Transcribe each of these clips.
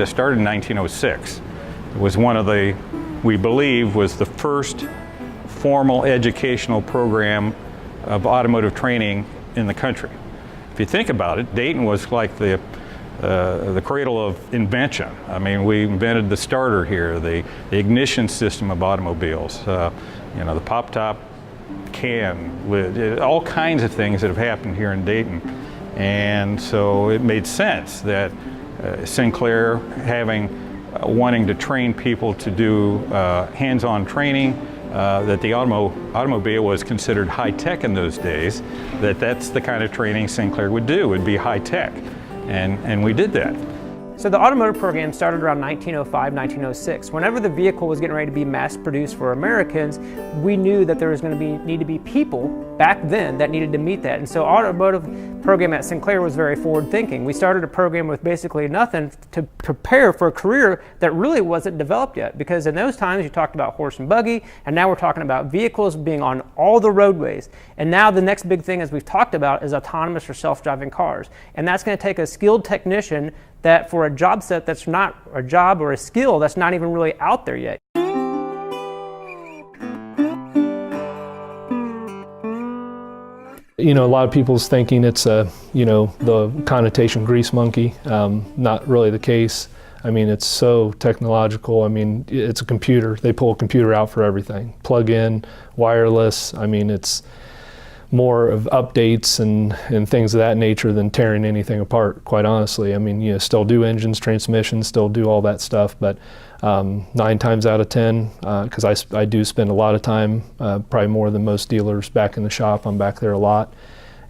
It started in 1906. It was one of the, we believe, was the first formal educational program of automotive training in the country. If you think about it, Dayton was like the cradle of invention. I mean, we invented the starter here, the ignition system of automobiles, you know, the pop-top can lid, all kinds of things that have happened here in Dayton. And so it made sense that Sinclair, wanting to train people to do hands-on training, that the automobile was considered high-tech in those days, that's the kind of training Sinclair would do, would be high-tech. And we did that. So the automotive program started around 1905, 1906. Whenever the vehicle was getting ready to be mass-produced for Americans, we knew that there was going to need to be people back then that needed to meet that. And so automotive program at Sinclair was very forward-thinking. We started a program with basically nothing to prepare for a career that really wasn't developed yet. Because in those times you talked about horse and buggy, and now we're talking about vehicles being on all the roadways. And now the next big thing, as we've talked about, is autonomous or self-driving cars. And that's going to take a skilled technician that for a job set that's not a job or a skill that's not even really out there yet. You know, a lot of people's thinking it's the connotation grease monkey. Not really the case. I mean, it's so technological. I mean, it's a computer. They pull a computer out for everything. Plug in, wireless. I mean, it's more of updates and things of that nature than tearing anything apart, quite honestly. I mean, you still do engines, transmissions, still do all that stuff, but 9 times out of 10, because I do spend a lot of time, probably more than most dealers, back in the shop. I'm back there a lot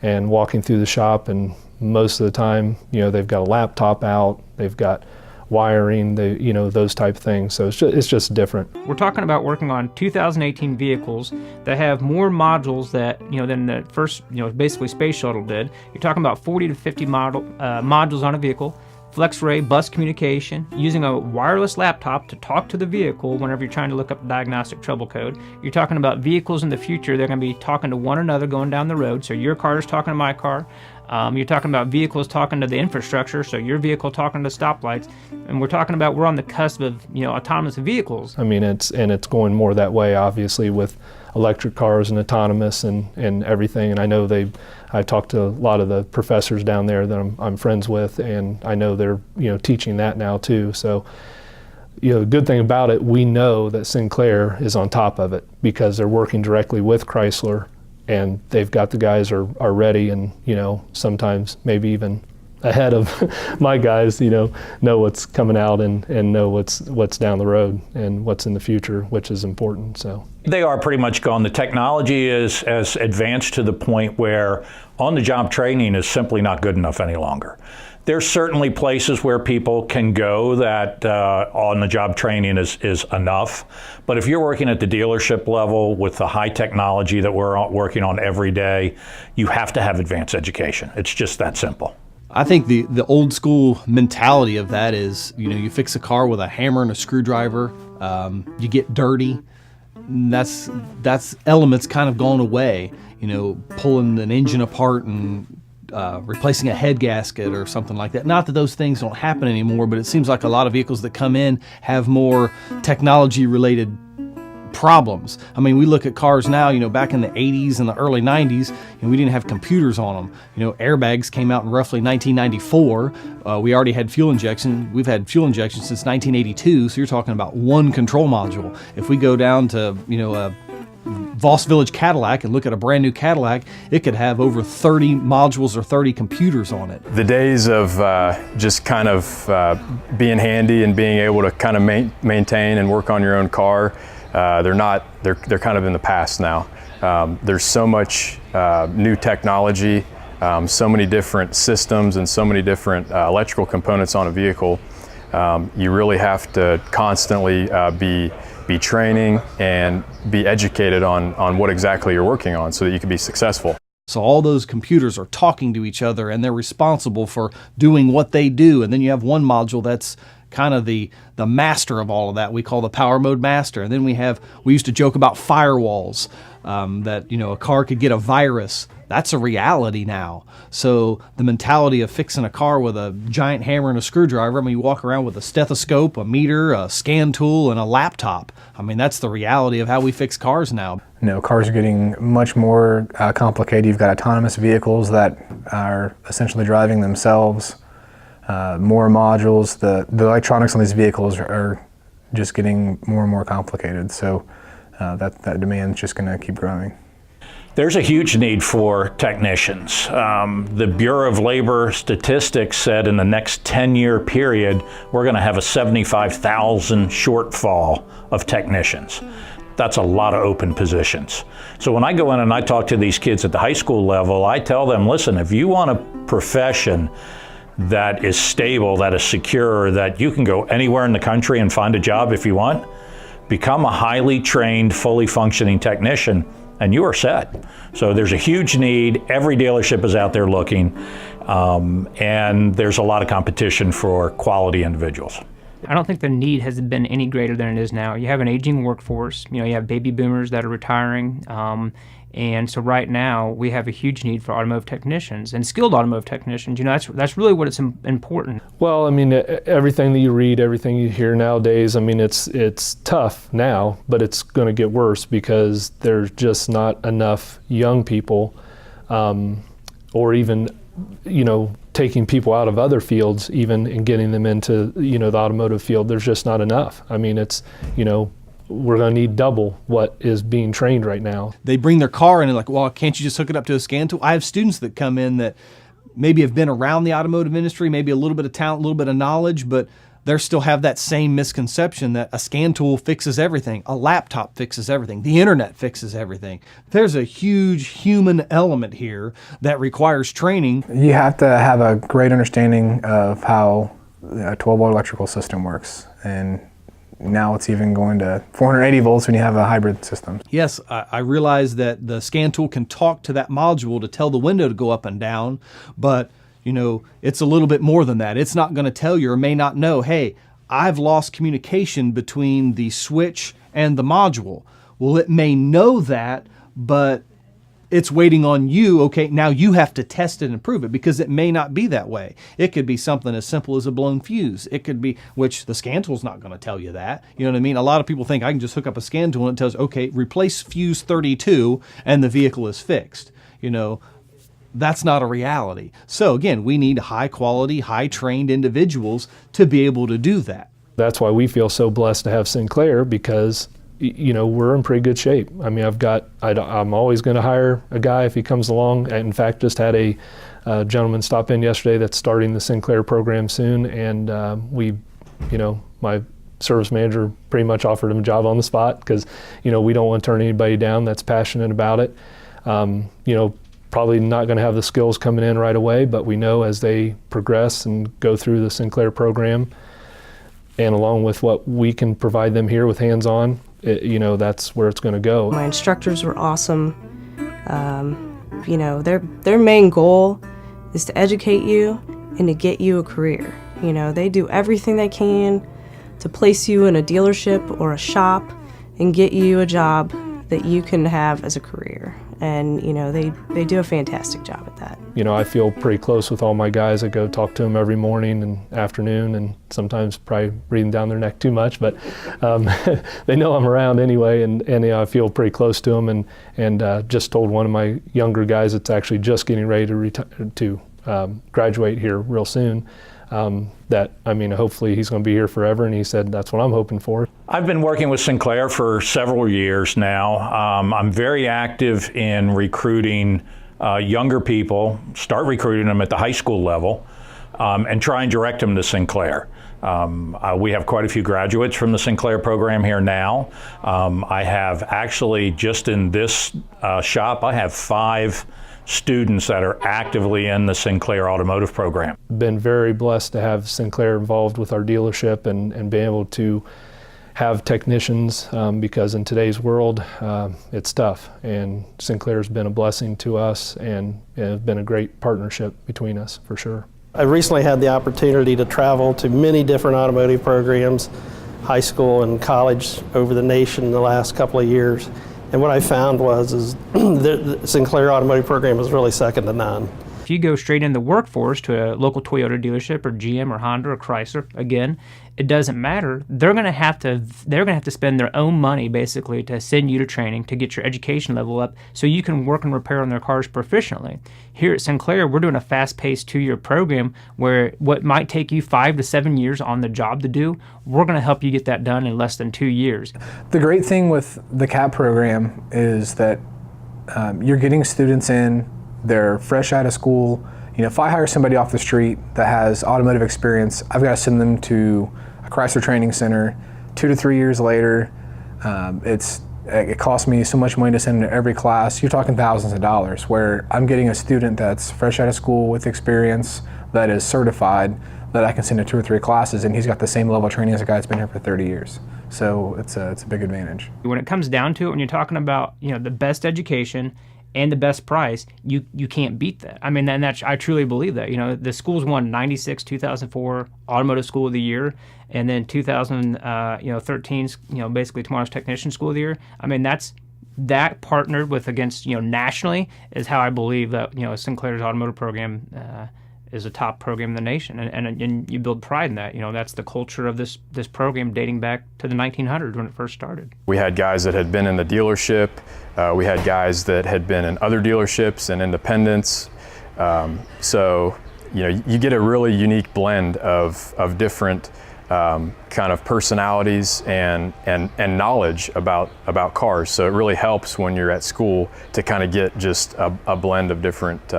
and walking through the shop, and most of the time, they've got a laptop out, they've got wiring, those type of things. So it's just different. We're talking about working on 2018 vehicles that have more modules than the first, basically Space Shuttle did. You're talking about 40 to 50 modules on a vehicle, FlexRay bus communication, using a wireless laptop to talk to the vehicle whenever you're trying to look up the diagnostic trouble code. You're talking about vehicles in the future, they're going to be talking to one another going down the road. So your car is talking to my car. You're talking about vehicles talking to the infrastructure, so your vehicle talking to stoplights, and we're on the cusp of autonomous vehicles. I mean, it's going more that way, obviously, with electric cars and autonomous and everything. And I know I talked to a lot of the professors down there that I'm friends with, and I know they're teaching that now too. So the good thing about it, we know that Sinclair is on top of it because they're working directly with Chrysler. And they've got the guys are ready, and sometimes maybe even ahead of my guys, know what's coming out and know what's down the road and what's in the future, which is important. So they are pretty much gone. The technology is as advanced to the point where on-the-job training is simply not good enough any longer. There's certainly places where people can go that on-the-job training is enough. But if you're working at the dealership level with the high technology that we're working on every day, you have to have advanced education. It's just that simple. I think the old school mentality of that is, you fix a car with a hammer and a screwdriver, you get dirty. That's elements kind of gone away. Pulling an engine apart and replacing a head gasket or something like that. Not that those things don't happen anymore, but it seems like a lot of vehicles that come in have more technology-related problems. I mean, we look at cars now, back in the 80s and the early 90s, and we didn't have computers on them. Airbags came out in roughly 1994. We already had fuel injection. We've had fuel injection since 1982, so you're talking about one control module. If we go down to, a Voss Village Cadillac and look at a brand new Cadillac, it could have over 30 modules or 30 computers on it. The days of just kind of being handy and being able to kind of maintain and work on your own car, they're kind of in the past now. There's so much new technology, so many different systems and so many different electrical components on a vehicle. You really have to constantly be training and be educated on what exactly you're working on so that you can be successful. So all those computers are talking to each other and they're responsible for doing what they do. And then you have one module that's kind of the master of all of that. We call the power mode master. And then we used to joke about firewalls, that a car could get a virus That's a reality now. So the mentality of fixing a car with a giant hammer and a screwdriver, I mean, you walk around with a stethoscope, a meter, a scan tool, and a laptop. I mean, that's the reality of how we fix cars now. You know, cars are getting much more complicated. You've got autonomous vehicles that are essentially driving themselves, more modules. The electronics on these vehicles are just getting more and more complicated. So that demand is just going to keep growing. There's a huge need for technicians. The Bureau of Labor Statistics said in the next 10-year period, we're going to have a 75,000 shortfall of technicians. That's a lot of open positions. So when I go in and I talk to these kids at the high school level, I tell them, listen, if you want a profession that is stable, that is secure, that you can go anywhere in the country and find a job if you want, become a highly trained, fully functioning technician, and you are set. So there's a huge need. Every dealership is out there looking, and there's a lot of competition for quality individuals. I don't think the need has been any greater than it is now. You have an aging workforce. You have baby boomers that are retiring. And so right now we have a huge need for automotive technicians and skilled automotive technicians. That's really what it's important. Well, I mean, everything that you read, everything you hear nowadays, I mean, it's tough now, but it's going to get worse because there's just not enough young people, or even, taking people out of other fields even and getting them into, the automotive field. There's just not enough. I mean, it's, we're going to need double what is being trained right now. They bring their car in and like, well, can't you just hook it up to a scan tool? I have students that come in that maybe have been around the automotive industry, maybe a little bit of talent, a little bit of knowledge, but they still have that same misconception that a scan tool fixes everything, a laptop fixes everything, the internet fixes everything. There's a huge human element here that requires training. You have to have a great understanding of how a 12-volt electrical system works, and now it's even going to 480 volts when you have a hybrid system. Yes, I realize that the scan tool can talk to that module to tell the window to go up and down, but it's a little bit more than that. It's not going to tell you or may not know, hey, I've lost communication between the switch and the module. Well, it may know that, but it's waiting on you. Okay, now you have to test it and prove it because it may not be that way. It could be something as simple as a blown fuse. It could be, which the scan tool's not going to tell you that. You know what I mean? A lot of people think I can just hook up a scan tool and it tells, okay, replace fuse 32 and the vehicle is fixed. That's not a reality. So again, we need high quality, high trained individuals to be able to do that. That's why we feel so blessed to have Sinclair, because we're in pretty good shape. I mean, I'm always going to hire a guy if he comes along. In fact, just had a gentleman stop in yesterday that's starting the Sinclair program soon, and my service manager pretty much offered him a job on the spot because we don't want to turn anybody down that's passionate about it. Probably not going to have the skills coming in right away, but we know as they progress and go through the Sinclair program, and along with what we can provide them here with hands-on, that's where it's going to go. My instructors were awesome. Their main goal is to educate you and to get you a career. They do everything they can to place you in a dealership or a shop and get you a job that you can have as a career. And, they do a fantastic job at that. I feel pretty close with all my guys. I go talk to them every morning and afternoon, and sometimes probably breathing down their neck too much, but they know I'm around anyway, and I feel pretty close to them. And just told one of my younger guys that's actually just getting ready to graduate here real soon, that hopefully he's going to be here forever, and he said that's what I'm hoping for. I've been working with Sinclair for several years now. I'm very active in recruiting younger people, start recruiting them at the high school level, and try and direct them to Sinclair. We have quite a few graduates from the Sinclair program here now. I have actually, just in this shop, I have 5 students that are actively in the Sinclair Automotive program. Been very blessed to have Sinclair involved with our dealership and being able to have technicians, because in today's world it's tough, and Sinclair's been a blessing to us, and it's been a great partnership between us for sure. I recently had the opportunity to travel to many different automotive programs, high school and college over the nation the last couple of years, And what I found was the Sinclair Automotive program is really second to none. If you go straight in the workforce to a local Toyota dealership or GM or Honda or Chrysler, again, it doesn't matter. They're going to have to spend their own money basically to send you to training to get your education level up so you can work and repair on their cars proficiently. Here at Sinclair, we're doing a fast-paced 2-year program where what might take you 5 to 7 years on the job to do, we're going to help you get that done in less than 2 years. The great thing with the CAP program is that you're getting students in, they're fresh out of school. You know, if I hire somebody off the street that has automotive experience, I've got to send them to a Chrysler training center. 2 to 3 years later, it costs me so much money to send them to every class. You're talking thousands of dollars, where I'm getting a student that's fresh out of school with experience, that is certified, that I can send to 2 or 3 classes, and he's got the same level of training as a guy that's been here for 30 years. So it's a big advantage. When it comes down to it, when you're talking about, you know, the best education and the best price, you can't beat that. I mean, and that's, I truly believe that. You know, the schools won 96, 2004 Automotive School of the Year, and then 2013's, basically Tomorrow's Technician School of the Year. I mean, that partnered with against, nationally is how I believe that, Sinclair's automotive program is a top program in the nation, and you build pride in that. That's the culture of this program dating back to the 1900s when it first started. We had guys that had been in the dealership. We had guys that had been in other dealerships and independents. So, you get a really unique blend of different kind of personalities and knowledge about cars. So it really helps when you're at school to kind of get just a blend of different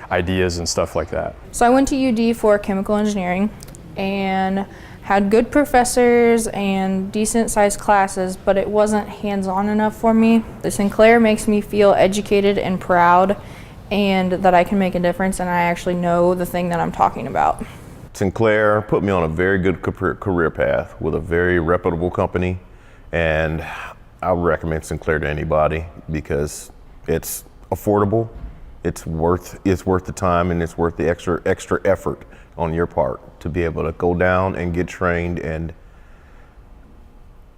ideas and stuff like that. So I went to UD for chemical engineering and had good professors and decent sized classes, but it wasn't hands-on enough for me. The Sinclair makes me feel educated and proud, and that I can make a difference and I actually know the thing that I'm talking about. Sinclair put me on a very good career path with a very reputable company, and I would recommend Sinclair to anybody because it's affordable, it's worth the time, and it's worth the extra effort on your part to be able to go down and get trained and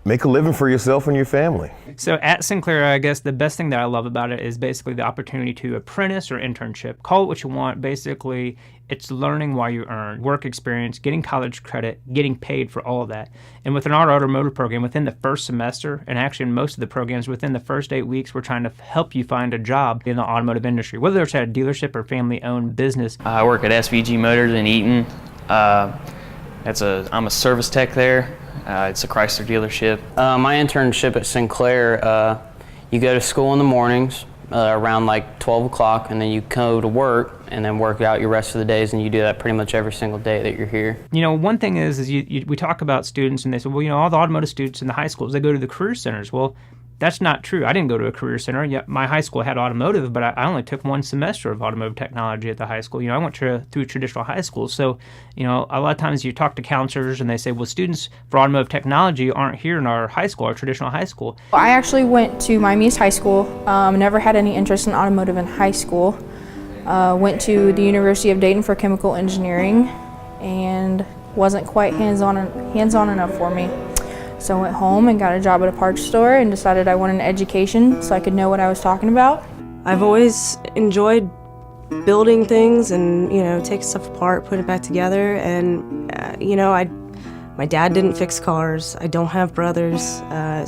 make a living for yourself and your family. So at Sinclair, I guess the best thing that I love about it is basically the opportunity to apprentice or internship. Call it what you want. Basically, it's learning while you earn, work experience, getting college credit, getting paid for all of that. And within our automotive program, within the first semester, and actually in most of the programs, within the first 8 weeks, we're trying to help you find a job in the automotive industry, whether it's at a dealership or family-owned business. I work at SVG Motors in Eaton. I'm a service tech there. It's a Chrysler dealership. My internship at Sinclair, you go to school in the mornings around like 12 o'clock, and then you go to work and then work out your rest of the days, and you do that pretty much every single day that you're here. One thing is we talk about students and they say, well, all the automotive students in the high schools, they go to the career centers. Well, that's not true. I didn't go to a career center. Yeah, my high school had automotive, but I only took 1 semester of automotive technology at the high school. I went through traditional high school. So, a lot of times you talk to counselors and they say, well, students for automotive technology aren't here in our high school, our traditional high school. I actually went to Miami East High School, never had any interest in automotive in high school. Went to the University of Dayton for chemical engineering and wasn't quite hands-on enough for me. So I went home and got a job at a parts store and decided I wanted an education so I could know what I was talking about. I've always enjoyed building things and, take stuff apart, put it back together. And, my dad didn't fix cars. I don't have brothers.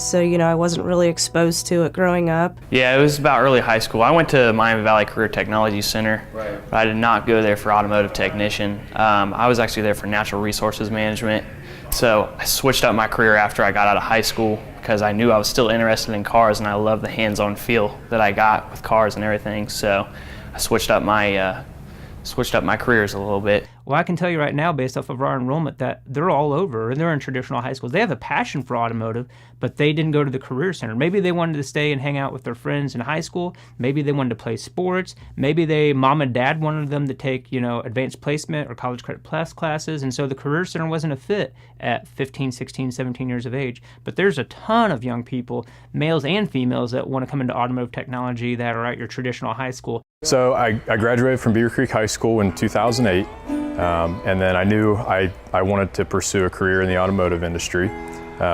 So, I wasn't really exposed to it growing up. Yeah, it was about early high school. I went to Miami Valley Career Technology Center. Right. But I did not go there for automotive technician. I was actually there for natural resources management. So I switched up my career after I got out of high school because I knew I was still interested in cars and I love the hands-on feel that I got with cars and everything. So I switched up my careers a little bit. Well, I can tell you right now, based off of our enrollment, that they're all over and they're in traditional high schools. They have a passion for automotive, but they didn't go to the career center. Maybe they wanted to stay and hang out with their friends in high school. Maybe they wanted to play sports. Maybe mom and dad wanted them to take, advanced placement or college credit plus classes. And so the career center wasn't a fit at 15, 16, 17 years of age. But there's a ton of young people, males and females, that want to come into automotive technology that are at your traditional high school. So I graduated from Beaver Creek High School in 2008. And then I knew I wanted to pursue a career in the automotive industry.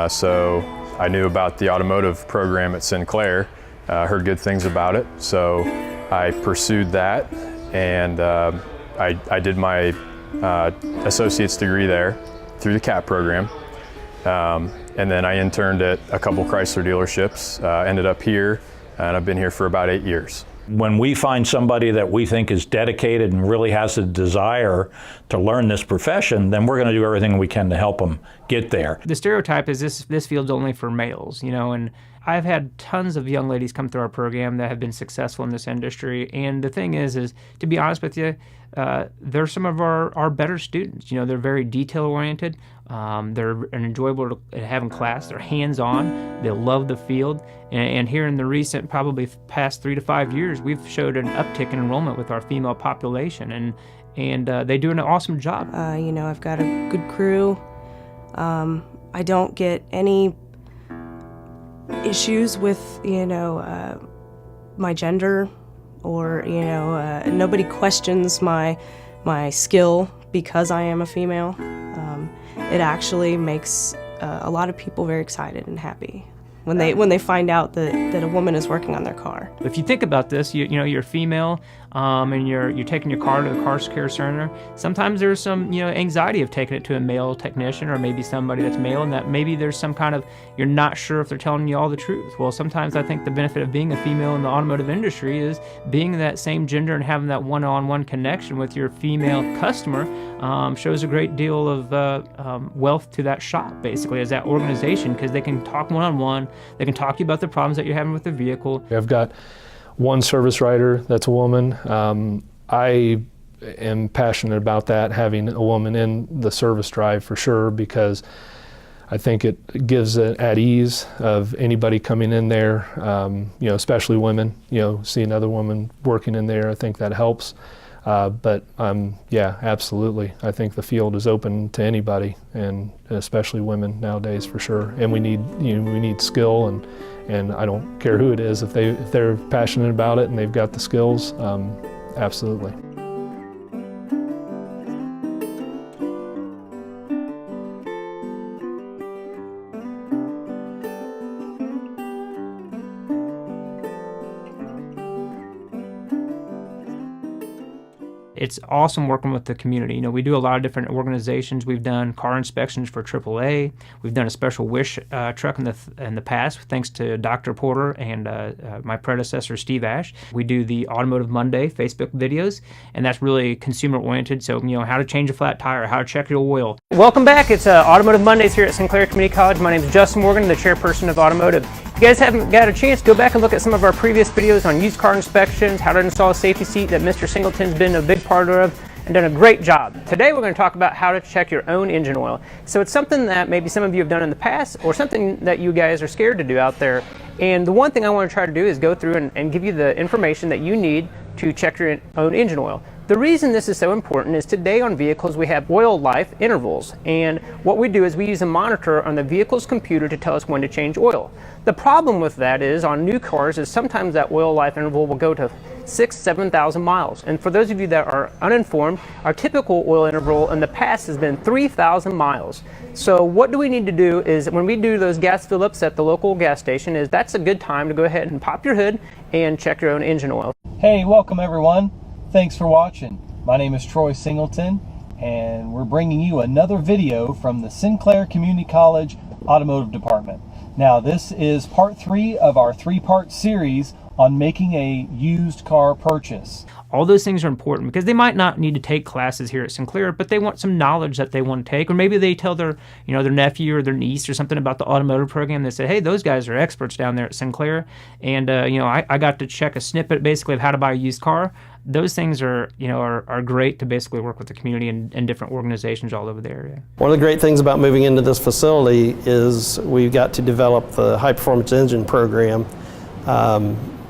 So I knew about the automotive program at Sinclair. heard good things about it, so I pursued that, and I did my associate's degree there through the CAP program. And then I interned at a couple Chrysler dealerships, ended up here, and I've been here for about 8 years. When we find somebody that we think is dedicated and really has a desire to learn this profession, then we're going to do everything we can to help them get there. The stereotype is this field's only for males, and I've had tons of young ladies come through our program that have been successful in this industry. And the thing is to be honest with you, they're some of our better students. They're very detail-oriented. They're enjoyable to have in class. They're hands-on. They love the field. And here in the recent, probably past 3 to 5 years, we've showed an uptick in enrollment with our female population. And they do an awesome job. I've got a good crew. I don't get any issues with, my gender, or, nobody questions my skill because I am a female. It actually makes a lot of people very excited and happy when they find out that a woman is working on their car. If you think about this, you're female, and you're taking your car to the car care center. Sometimes there's some anxiety of taking it to a male technician, or maybe somebody that's male, and that maybe there's some kind of, you're not sure if they're telling you all the truth. Well, sometimes I think the benefit of being a female in the automotive industry is being that same gender and having that one-on-one connection with your female customer shows a great deal of wealth to that shop, basically, as that organization, because they can talk one-on-one. They can talk to you about the problems that you're having with the vehicle. I've got one service writer that's a woman. I am passionate about that, having a woman in the service drive for sure, because I think it gives it at ease of anybody coming in there, especially women, see another woman working in there. I think that helps. But yeah, absolutely. I think the field is open to anybody, and especially women nowadays for sure. And we need skill, and I don't care who it is. If they're passionate about it and they've got the skills, absolutely. It's awesome working with the community. We do a lot of different organizations. We've done car inspections for AAA. We've done a special wish truck in the past, thanks to Dr. Porter and my predecessor, Steve Ash. We do the Automotive Monday Facebook videos, and that's really consumer-oriented. So, how to change a flat tire, how to check your oil. Welcome back. It's Automotive Mondays here at Sinclair Community College. My name is Justin Morgan, the chairperson of Automotive. If you guys haven't got a chance, go back and look at some of our previous videos on used car inspections, how to install a safety seat that Mr. Singleton's been a big part of and done a great job. Today we're going to talk about how to check your own engine oil. So it's something that maybe some of you have done in the past, or something that you guys are scared to do out there. And the one thing I want to try to do is go through and give you the information that you need to check your own engine oil. The reason this is so important is today on vehicles we have oil life intervals, and what we do is we use a monitor on the vehicle's computer to tell us when to change oil. The problem with that is on new cars is sometimes that oil life interval will go to 7,000 miles. And for those of you that are uninformed, our typical oil interval in the past has been 3,000 miles. So what do we need to do is when we do those gas fill-ups at the local gas station, is that's a good time to go ahead and pop your hood and check your own engine oil. Hey, welcome everyone. Thanks for watching. My name is Troy Singleton, and we're bringing you another video from the Sinclair Community College Automotive Department. Now, this is part 3 of our 3-part series on making a used car purchase. All those things are important because they might not need to take classes here at Sinclair, but they want some knowledge that they want to take, or maybe they tell their nephew or their niece or something about the automotive program. They say, hey, those guys are experts down there at Sinclair, and I got to check a snippet basically of how to buy a used car. Those things are great to basically work with the community and different organizations all over the area. One of the great things about moving into this facility is we've got to develop the high performance engine program.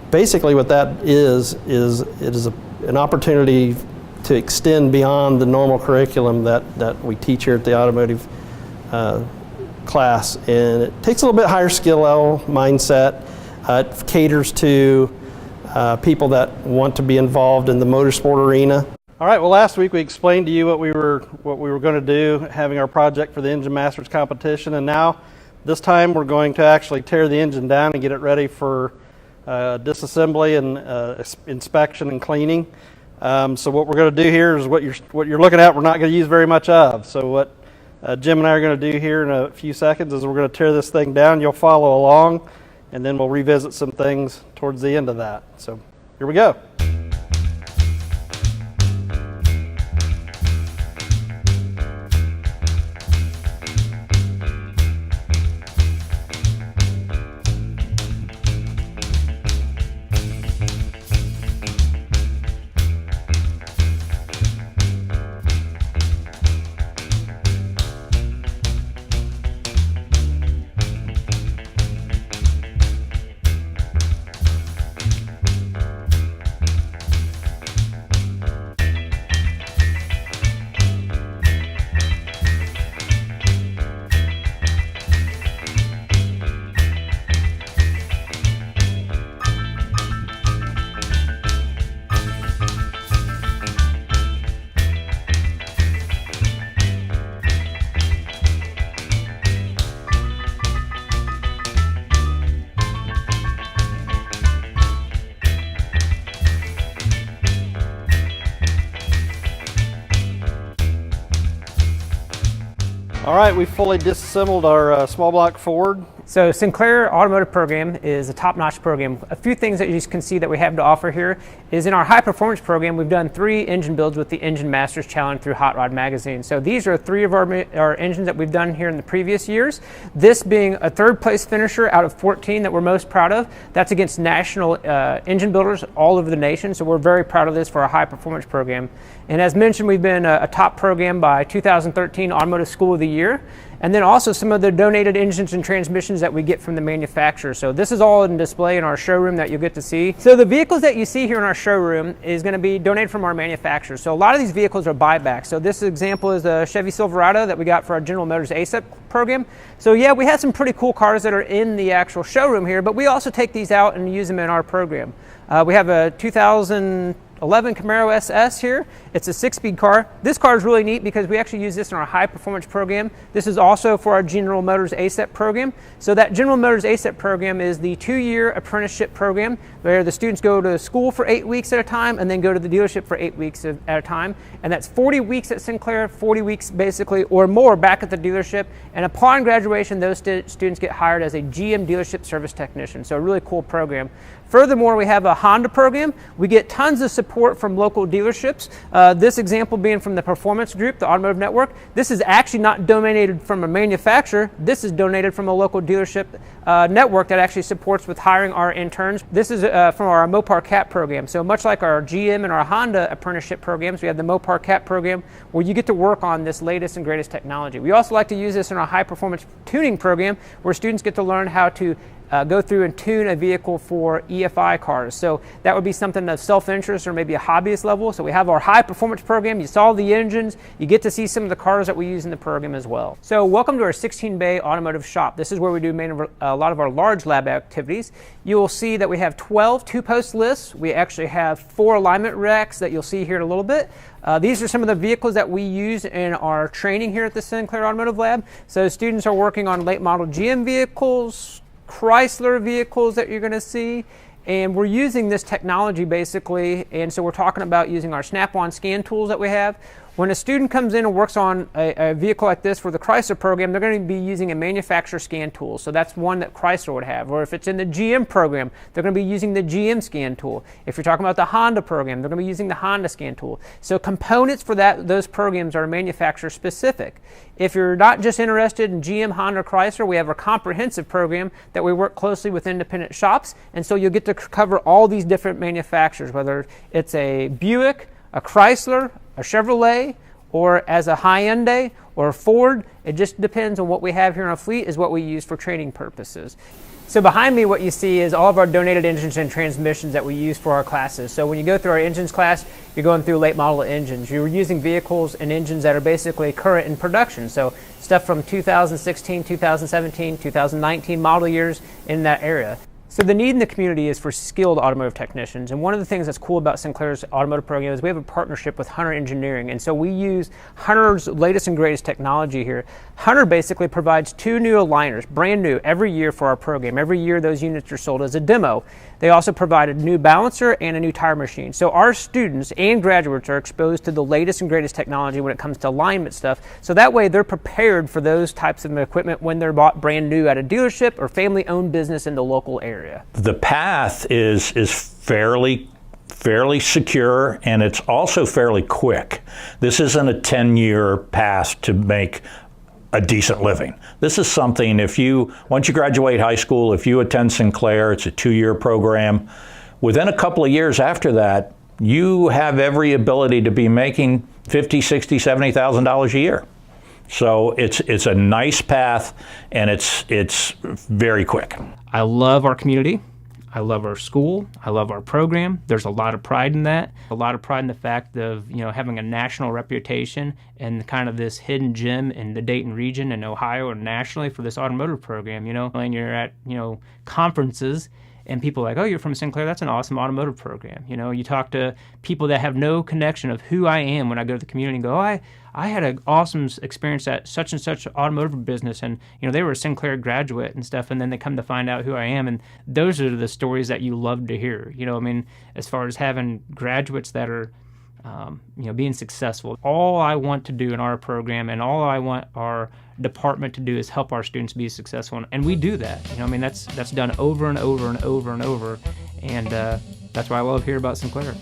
Basically what that is it is an opportunity to extend beyond the normal curriculum that we teach here at the automotive class, and it takes a little bit higher skill level mindset. It caters to people that want to be involved in the motorsport arena. All right, well, last week we explained to you what we were going to do, having our project for the Engine Masters competition, and now this time we're going to actually tear the engine down and get it ready for disassembly and inspection and cleaning. So what we're going to do here is what you're looking at. We're not going to use very much of. So what Jim and I are going to do here in a few seconds is we're going to tear this thing down. You'll follow along, and then we'll revisit some things towards the end of that. So here we go. All right, we fully disassembled our small block Ford. So Sinclair Automotive program is a top-notch program. A few things that you can see that we have to offer here is in our high performance program, we've done 3 engine builds with the Engine Masters Challenge through Hot Rod Magazine. So these are 3 of our engines that we've done here in the previous years. This being a 3rd place finisher out of 14 that we're most proud of. That's against national engine builders all over the nation. So we're very proud of this for our high performance program. And as mentioned, we've been a top program by 2013 Automotive School of the Year. And then also some of the donated engines and transmissions that we get from the manufacturer. So this is all in display in our showroom that you'll get to see. So the vehicles that you see here in our showroom is going to be donated from our manufacturer. So a lot of these vehicles are buybacks. So this example is the Chevy Silverado that we got for our General Motors ASAP program. So yeah, we have some pretty cool cars that are in the actual showroom here, but we also take these out and use them in our program. We have a 2011 Camaro SS here. It's a 6-speed car. This car is really neat because we actually use this in our high performance program. This is also for our General Motors ASAP program. So that General Motors ASAP program is the 2-year apprenticeship program where the students go to school for 8 weeks at a time and then go to the dealership for 8 weeks at a time. And that's 40 weeks at Sinclair, 40 weeks basically or more back at the dealership. And upon graduation, those students get hired as a GM dealership service technician. So a really cool program. Furthermore, we have a Honda program. We get tons of support from local dealerships. This example being from the Performance Group, the Automotive Network. This is actually not donated from a manufacturer. This is donated from a local dealership network that actually supports with hiring our interns. This is from our Mopar CAP program. So much like our GM and our Honda apprenticeship programs, we have the Mopar CAP program where you get to work on this latest and greatest technology. We also like to use this in our high performance tuning program where students get to learn how to go through and tune a vehicle for EFI cars. So that would be something of self-interest or maybe a hobbyist level. So we have our high performance program. You saw the engines. You get to see some of the cars that we use in the program as well. So welcome to our 16-bay automotive shop. This is where we do a lot of our large lab activities. You will see that we have 12 two-post lists. We actually have 4 alignment racks that you'll see here in a little bit. These are some of the vehicles that we use in our training here at the Sinclair Automotive Lab. So students are working on late model GM vehicles, Chrysler vehicles that you're going to see, and we're using this technology basically, and so we're talking about using our snap-on scan tools that we have. When a student comes in and works on a vehicle like this for the Chrysler program, they're going to be using a manufacturer scan tool. So that's one that Chrysler would have. Or if it's in the GM program, they're going to be using the GM scan tool. If you're talking about the Honda program, they're going to be using the Honda scan tool. So components for those programs are manufacturer specific. If you're not just interested in GM, Honda, Chrysler, we have a comprehensive program that we work closely with independent shops. And so you'll get to cover all these different manufacturers, whether it's a Buick, a Chrysler, a Chevrolet, or as a Hyundai or a Ford. It just depends on what we have here in our fleet is what we use for training purposes. So behind me what you see is all of our donated engines and transmissions that we use for our classes. So when you go through our engines class, you're going through late model engines. You're using vehicles and engines that are basically current in production. So stuff from 2016, 2017, 2019 model years in that area. So the need in the community is for skilled automotive technicians, and one of the things that's cool about Sinclair's automotive program is we have a partnership with Hunter Engineering, and so we use Hunter's latest and greatest technology here. Hunter basically provides 2 new aligners, brand new, every year for our program. Every year those units are sold as a demo. They also provide a new balancer and a new tire machine. So our students and graduates are exposed to the latest and greatest technology when it comes to alignment stuff, so that way they're prepared for those types of equipment when they're bought brand new at a dealership or family-owned business in the local area. The path is fairly secure, and it's also fairly quick. This isn't a 10-year path to make a decent living. This is something, once you graduate high school, if you attend Sinclair, it's a 2-year program. Within a couple of years after that, you have every ability to be making $50,000, $60,000, $70,000 a year. So it's a nice path, and it's very quick. I love our community. I love our school. I love our program. There's a lot of pride in that. A lot of pride in the fact of, having a national reputation and kind of this hidden gem in the Dayton region and Ohio and nationally for this automotive program, and you're at, conferences and people are like, oh, you're from Sinclair, that's an awesome automotive program. You talk to people that have no connection of who I am when I go to the community and go, oh, I had an awesome experience at such and such automotive business, and they were a Sinclair graduate and stuff, and then they come to find out who I am, and those are the stories that you love to hear. As far as having graduates that are being successful. All I want to do in our program and all I want our department to do is help our students be successful, and we do that. That's done over and over and over and over, and that's why I love hearing about Sinclair.